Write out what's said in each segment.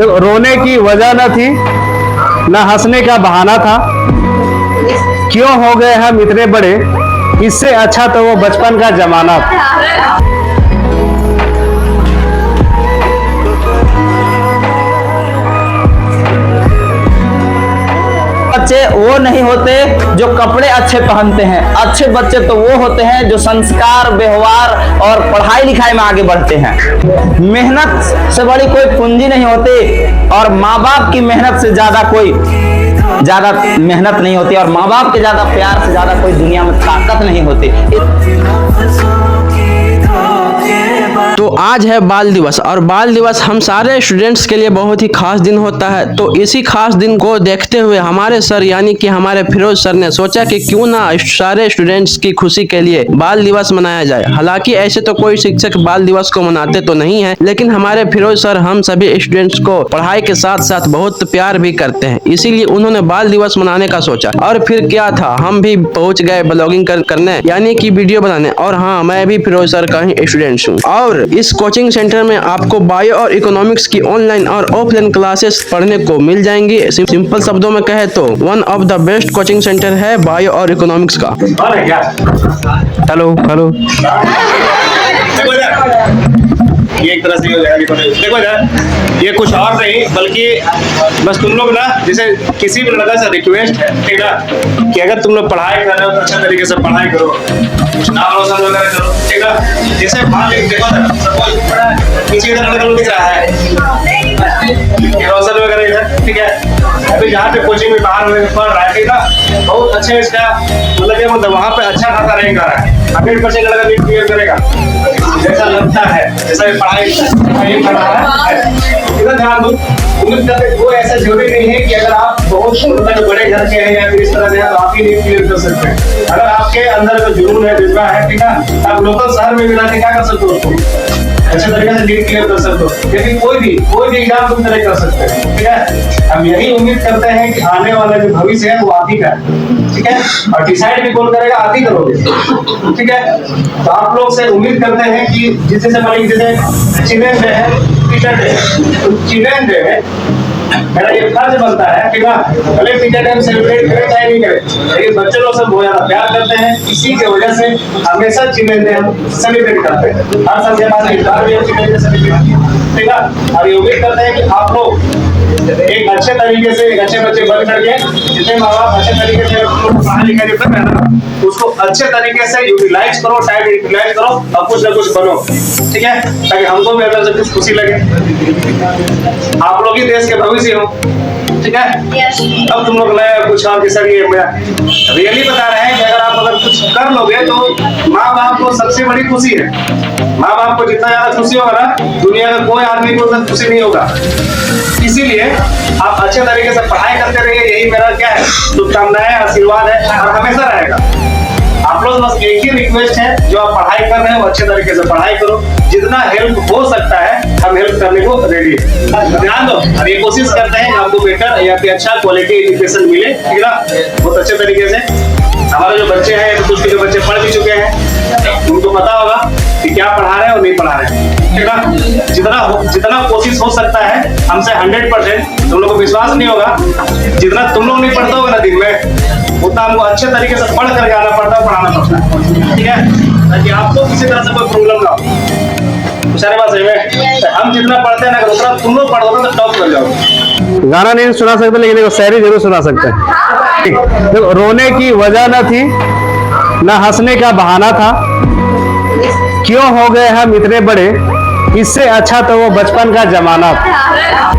रोने की वजह न थी, न हंसने का बहाना था। क्यों हो गए हम इतने बड़े, इससे अच्छा तो वो बचपन का जमाना था। बच्चे वो नहीं होते जो कपड़े अच्छे पहनते हैं, अच्छे बच्चे तो वो होते हैं जो संस्कार, व्यवहार और पढ़ाई लिखाई में आगे बढ़ते हैं। मेहनत से बड़ी कोई पूंजी नहीं होती और माँ बाप की मेहनत से ज्यादा मेहनत नहीं होती और माँ बाप के ज्यादा प्यार से ज्यादा कोई दुनिया में ताकत नहीं होती। तो आज है बाल दिवस और बाल दिवस हम सारे स्टूडेंट्स के लिए बहुत ही खास दिन होता है। तो इसी खास दिन को देखते हुए हमारे सर यानी कि हमारे फिरोज सर ने सोचा कि क्यों ना सारे स्टूडेंट्स की खुशी के लिए बाल दिवस मनाया जाए। हालांकि ऐसे तो कोई शिक्षक बाल दिवस को मनाते तो नहीं है, लेकिन हमारे फिरोज सर हम सभी स्टूडेंट्स को पढ़ाई के साथ साथ बहुत प्यार भी करते हैं, इसीलिए उन्होंने बाल दिवस मनाने का सोचा। और फिर क्या था, हम भी पहुंच गए ब्लॉगिंग करने यानी कि वीडियो बनाने। और हाँ, मैं भी फिरोज सर का ही स्टूडेंट हूँ और इस कोचिंग सेंटर में आपको बायो और इकोनॉमिक्स की ऑनलाइन और ऑफलाइन क्लासेस पढ़ने को मिल जाएंगी। सिंपल शब्दों में कहे तो one of the best coaching centre है बायो और इकोनॉमिक्स का। हेलो हेलो, ये एक तरह से हो जाएगा। देखो यार, ये कुछ और नहीं बल्कि बस तुम लोग ना, जैसे किसी भी लड़का से रिक्वेस्ट है, ठीक है, कि अगर तुम लोग पढ़ाई कर रहे हो तो अच्छे तरीके से पढ़ाई करो, कुछ नाम रोशन वगैरह करो, ठीक है। जैसे मान लीजिए देखो ना, सपोज किसी इधर लड़का लोग दिख रहा है, रोशन वगैरह इधर, ठीक है। अभी जहाँ पे कोचिंग में बाहर पढ़ रहा है, ठीक है, बहुत अच्छे इसका मतलब वहाँ पे अच्छा खासा रैंक आ रहा है। 100% लड़का नीट क्लियर करेगा जैसा लगता है, जैसा पढ़ाई कर रहा है। इधर ध्यान दो, उम्मीद करते वो ऐसा जरूरी नहीं है कि अगर आप बहुत मतलब बड़े घर के हैं या फिर इस तरह से तो आप ही नीट क्लियर कर सकते हैं। अगर आपके अंदर जो जुनून है, जज्बा है, ठीक है, आप लोकल शहर में भी रहकर क्या कर सकते हो, उसको अच्छे तरीके से नीट क्लियर कर सकते हो। लेकिन कोई भी एग्जाम तुम क्लियर कर सकते हैं, ठीक है। हम यही उम्मीद करते हैं कि आने वाला जो भविष्य है वो आप ही का है, ठीक है। और डिसाइड भी कौन करेगा, आप ही करोगे, ठीक है। तो आप लोग से उम्मीद करते हैं कि जैसे मान लीजिए जैसे चिल्ड्रन डे है, टीचर डे, तो चिल्ड्रन डे है, मेरा ये फर्ज बनता है कि भले टीचर डे सेलिब्रेट करें चाहे नहीं करें, लेकिन बच्चे लोग सब बहुत ज्यादा प्यार करते हैं, इसी की वजह से हमेशा चिल्ड्रन डे हम सेलिब्रेट करते हैं। हर साल के बाद इस बार भी हम चिल्ड्रन डे सेलिब्रेट किया, ठीक है। और ये उम्मीद करते हैं कि आप लोग एक अच्छे तरीके से, एक अच्छे बच्चे बन करके, जितने माँ बाप अच्छे तरीके से पढ़ाई लिखाई जो कर रहे हैं ना, उसको अच्छे तरीके से यूटिलाइज करो, टाइम यूटिलाइज करो और कुछ ना कुछ बनो, ठीक है, ताकि हमको भी अंदर से कुछ खुशी लगे। आप लोग ही देश के भविष्य हो, ठीक है। अब तुम लोग नए कुछ और सर ये रियली बता रहे हैं कि अगर कुछ कर लोगे तो माँ बाप को सबसे बड़ी खुशी है। माँ बाप को जितना ज्यादा खुशी होगा ना, दुनिया में कोई आदमी को उतना खुशी नहीं होगा। इसीलिए आप अच्छे तरीके से पढ़ाई करते रहिए, यही मेरा क्या है, शुभकामनाएं, आशीर्वाद है और हमेशा रहेगा। आप लोग बस एक ही रिक्वेस्ट है, जो आप पढ़ाई कर रहे हो अच्छे तरीके से पढ़ाई करो, जितना हेल्प हो सकता है हम हेल्प करने को रेडी है। ध्यान दो और ये कोशिश करते हैं कि आपको बेटर या फिर अच्छा क्वालिटी एजुकेशन मिले, ठीक है ना, बहुत अच्छे तरीके से। हमारे जो बच्चे हैं, कुछ जो बच्चे पढ़ भी चुके हैं, उनको पता होगा कि क्या पढ़ा रहे हैं और नहीं पढ़ा रहे हैं, ठीक है। जितना कोशिश हो सकता है हमसे 100%, तुम लोग को विश्वास नहीं होगा, जितना तुम लोग नहीं पढ़ते होगा ना दिन में, उतना हमको अच्छे तरीके से पढ़ करके आना पड़ता है, पढ़ाना पड़ता है, ठीक है, ताकि आपको किसी तरह से कोई प्रॉब्लम ना हो। सारे बात सही में हम जितना पढ़ते हैं ना, उतना तुम लोग पढ़ोगे तो टॉप कर जाओगे। गाना नहीं सुना सकते लेकिन देखो शायरी जरूर सुना सकते हैं। देखो, रोने की वजह न थी, न हंसने का बहाना था। क्यों हो गए हम इतने बड़े, इससे अच्छा तो वो बचपन का जमाना था।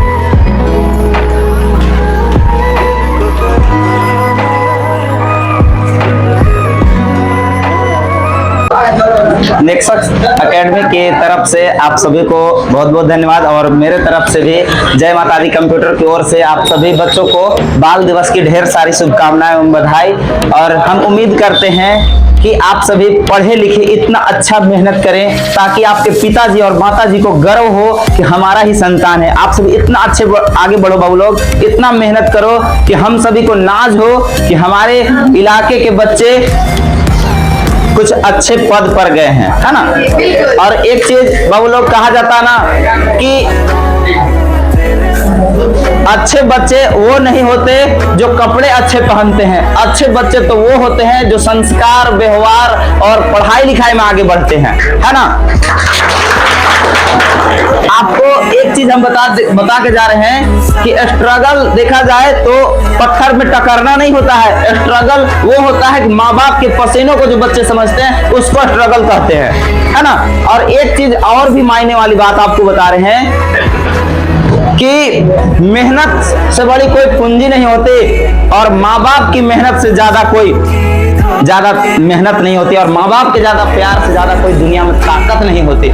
नेक्सस एकेडमी की तरफ से आप सभी को बहुत बहुत धन्यवाद और मेरे तरफ से भी जय माता दी कंप्यूटर की ओर से आप सभी बच्चों को बाल दिवस की ढेर सारी शुभकामनाएं एवं बधाई। और हम उम्मीद करते हैं कि आप सभी पढ़े लिखे इतना अच्छा मेहनत करें ताकि आपके पिताजी और माताजी को गर्व हो कि हमारा ही संतान है। आप सभी इतना अच्छे आगे बढ़ो बाबू लोग, इतना मेहनत करो कि हम सभी को नाज हो कि हमारे इलाके के बच्चे कुछ अच्छे पद पर गए हैं, है ना। और एक चीज बाबू लोग कहा जाता है ना कि अच्छे बच्चे वो नहीं होते जो कपड़े अच्छे पहनते हैं, अच्छे बच्चे तो वो होते हैं जो संस्कार, व्यवहार और पढ़ाई लिखाई में आगे बढ़ते हैं, है ना। आपको एक चीज हम बता के जा रहे हैं कि स्ट्रगल देखा जाए तो पत्थर में टकरना नहीं होता है। स्ट्रगल वो होता है कि माँ बाप के पसीनों को जो बच्चे समझते हैं उसको स्ट्रगल कहते हैं, है ना। और एक चीज और भी मायने वाली बात आपको बता रहे हैं कि मेहनत से बड़ी कोई पूंजी नहीं होती और माँ बाप की मेहनत से ज्यादा मेहनत नहीं होती और माँ बाप के ज्यादा प्यार से ज्यादा कोई दुनिया में ताकत नहीं होती।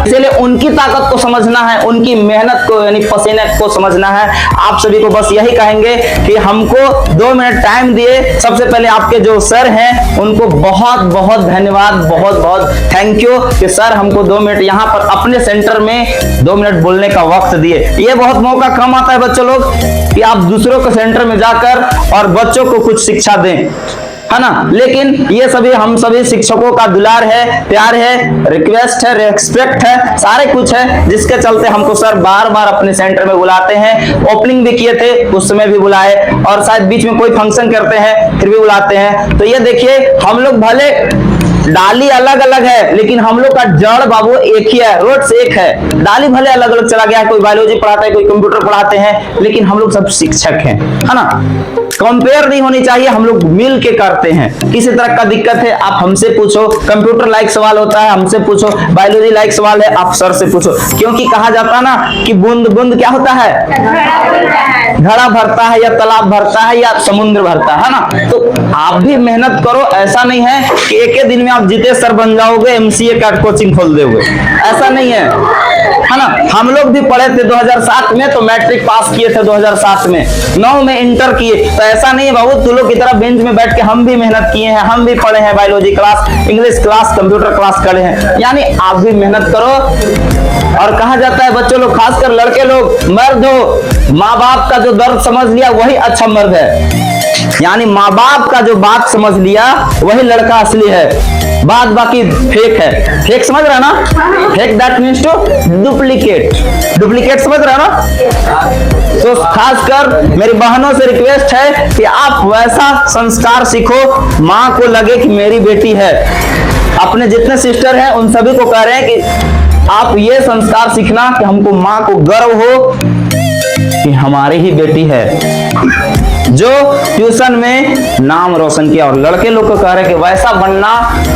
इसलिए उनकी ताकत को समझना है, उनकी मेहनत को यानी पसीने को समझना है। आप सभी को बस यही कहेंगे कि हमको 2 मिनट टाइम दिए। सबसे पहले आपके जो सर हैं उनको बहुत बहुत धन्यवाद, बहुत बहुत थैंक यू कि सर हमको 2 मिनट यहाँ पर अपने सेंटर में 2 मिनट बोलने का वक्त दिए। ये बहुत मौका कम आता है बच्चों लोग कि आप दूसरों के सेंटर में जाकर और बच्चों को कुछ शिक्षा दें, है ना। लेकिन ये सभी हम सभी शिक्षकों का दुलार है, प्यार है, रिक्वेस्ट है, रेस्पेक्ट है, सारे कुछ है, जिसके चलते हमको सर बार बार अपने सेंटर में बुलाते हैं। ओपनिंग भी किए थे उस समय भी बुलाए और शायद बीच में कोई फंक्शन करते हैं फिर भी बुलाते हैं। तो ये देखिए हम लोग भले डाली अलग अलग है लेकिन हम लोग का जड़ बाबू एक ही है, रूट्स एक है। डाली भले अलग अलग चला गया, कोई बायोलॉजी पढ़ाता है, कोई कंप्यूटर पढ़ाते हैं, लेकिन हम लोग सब शिक्षक हैं, है ना। कंपेयर नहीं होनी चाहिए, हम लोग मिल के करते हैं। किसी तरह का दिक्कत है आप हमसे पूछो, कंप्यूटर लाइक सवाल होता है हमसे पूछो, बायोलॉजी लाइक सवाल है आप सर से पूछो। क्योंकि कहा जाता है ना कि बूंद बूंद क्या होता है, घड़ा भरता है या तालाब भरता है या समुद्र भरता है ना। तो आप भी मेहनत करो, ऐसा नहीं है कि एक ही दिन में आप जीते सर बन जाओगे, एमसीए का कोचिंग खोल दोगे, ऐसा नहीं है ना। हम लोग भी पढ़े थे 2007 में तो मैट्रिक पास किए थे 2007 में, 9 में इंटर किए। तो ऐसा नहीं है बाबू तू लोग की तरह बेंच में बैठ के हम भी मेहनत किए हैं, हम भी पढ़े हैं, biology class, English class, computer class करे हैं। यानी आप भी मेहनत करो। और कहा जाता है बच्चों लोग, खासकर लड़के लोग, मर्द हो, माँ बाप का जो दर्द समझ लिया वही अच्छा मर्द है। यानी माँ बाप का जो बात समझ लिया वही लड़का असली है, बात बाकी फेक है। फेक समझ रहा ना, fake that means to duplicate, duplicate समझ रहा ना। तो खासकर मेरी बहनों से रिक्वेस्ट है कि आप वैसा संस्कार सीखो, माँ को लगे कि मेरी बेटी है। अपने जितने सिस्टर हैं उन सभी को कह रहे हैं कि आप ये संस्कार सीखना कि हमको माँ को गर्व हो कि हमारी ही बेटी है जो ट्यूशन में नाम रोशन किया। और लड़के लोग को कह रहे हैं कि वैसा बनना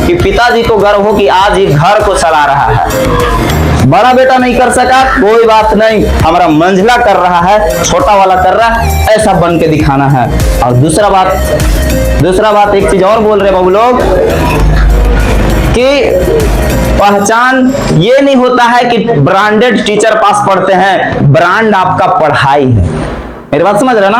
कि पिताजी को गर्व हो कि आज ये घर को चला रहा है। बड़ा बेटा नहीं कर सका कोई बात नहीं, हमारा मंझला कर रहा है, छोटा वाला कर रहा है, ऐसा बन के दिखाना है। और दूसरा बात एक चीज और बोल रहे बाबू लोग कि पहचान ये नहीं होता है कि ब्रांडेड टीचर पास पढ़ते हैं, ब्रांड आपका पढ़ाई है। मेरी बात समझ रहे ना।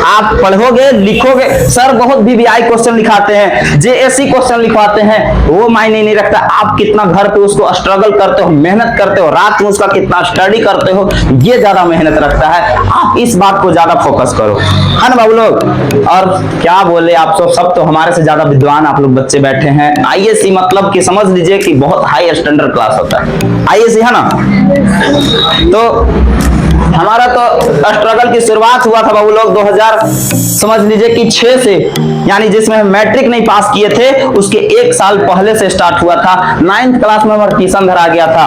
आप पढ़ोगे लिखोगे, सर बहुत VVI क्वेश्चन लिखाते हैं, JSE क्वेश्चन लिखवाते हैं, वो मायने नहीं रखता। आप कितना घर पे उसको स्ट्रगल करते हो, मेहनत करते हो, रात में उसका कितना स्टडी करते हो, ये ज्यादा मेहनत रखता है। आप इस बात को ज्यादा फोकस करो, है ना बाबू लोग। और क्या बोले आप सब तो हमारे से ज्यादा विद्वान आप लोग बच्चे बैठे हैं। ISC मतलब कि समझ लीजिए कि बहुत हाई स्टैंडर्ड क्लास होता है ISC, है ना। तो हमारा तो स्ट्रगल की शुरुआत हुआ था बाबू लोग 2000 समझ लीजिए कि 6 से, यानी जिसमें हम मैट्रिक नहीं पास किए थे उसके 1 साल पहले से स्टार्ट हुआ था। 9th क्लास में हमारा ट्यूशन धरा गया था,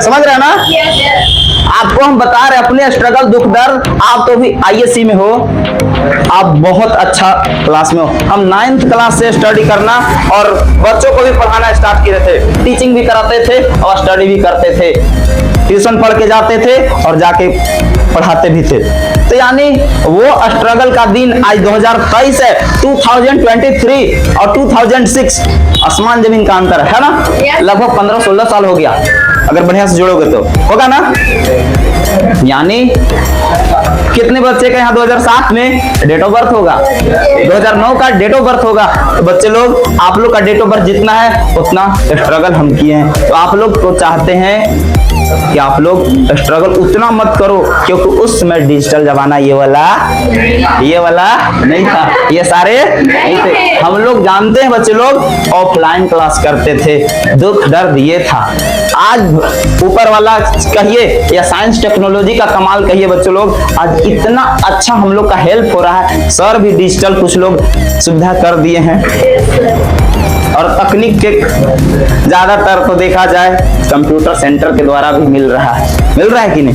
समझ रहे हैं ना। आपको हम बता रहे अपने स्ट्रगल दुख दर्द। आप तो भी ISC में हो, आप बहुत अच्छा क्लास में हो। हम 9th क्लास से स्टडी करना और बच्चों को भी पढ़ाना स्टार्ट किए थे, टीचिंग भी कराते थे और स्टडी भी करते थे, ट्यूशन पढ़ के जाते थे और जाके पढ़ाते भी थे। तो यानी वो स्ट्रगल का दिन आज 2023 है, 2023 और 2006 आसमान जमीन का अंतर है ना। लगभग 15-16 साल हो गया अगर बढ़िया से जोड़ोगे तो, होगा ना। यानी कितने बच्चे का यहाँ 2007 में डेट ऑफ बर्थ होगा, 2009 का डेट ऑफ बर्थ होगा। तो बच्चे लोग आप लोग का डेट ऑफ बर्थ जितना है उतना स्ट्रगल हम किए हैं। तो आप लोग को चाहते हैं कि आप लोग स्ट्रगल उतना मत करो, क्योंकि उस समय डिजिटल जमाना ये वाला नहीं था, ये सारे नहीं थे। हम लोग जानते हैं बच्चे लोग ऑफलाइन क्लास करते थे, दुख दर्द ये था। आज ऊपर वाला कहिए या साइंस टेक्नोलॉजी का कमाल कहिए बच्चों लोग, आज इतना अच्छा हम लोग का हेल्प हो रहा है। सर भी डिजिटल कुछ लोग सुविधा कर दिए हैं, और तकनीक के ज्यादातर तो देखा जाए कंप्यूटर सेंटर के द्वारा भी मिल रहा है कि नहीं।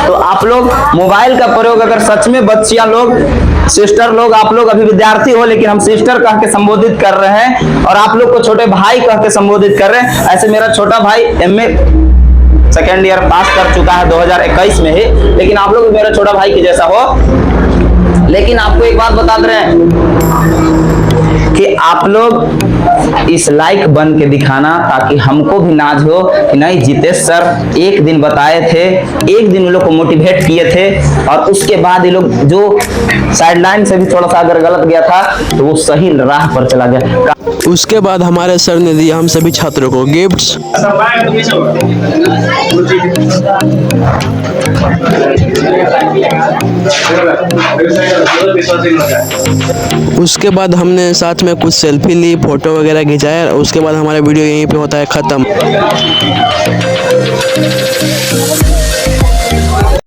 तो आप लोग मोबाइल का प्रयोग अगर सच में बच्चियां लोग, सिस्टर लोग, आप लोग अभी विद्यार्थी हो लेकिन हम सिस्टर कह के संबोधित कर रहे हैं, और आप लोग को छोटे भाई कह के संबोधित कर रहे हैं। ऐसे मेरा छोटा भाई MA सेकेंड ईयर पास कर चुका है 2021 में ही, लेकिन आप लोग मेरा छोटा भाई के जैसा हो। लेकिन आपको एक बात बता दे रहे हैं कि आप लोग इस लाइक बन के दिखाना, ताकि हमको भी नाज हो कि नहीं, जितेश सर एक दिन बताए थे, एक दिन लोग को मोटिवेट किए थे, और उसके बाद ये लोग जो साइडलाइन से भी थोड़ा सा अगर गलत गया था तो वो सही राह पर चला गया। उसके बाद हमारे सर ने दिया हम सभी छात्रों को गिफ्ट्स। सब बैग तो पीछे होगा। उसके बाद हमने साथ में कुछ सेल्फी ली, फोटो वगैरह खिंचाया, और उसके बाद हमारा वीडियो यहीं पे होता है ख़त्म।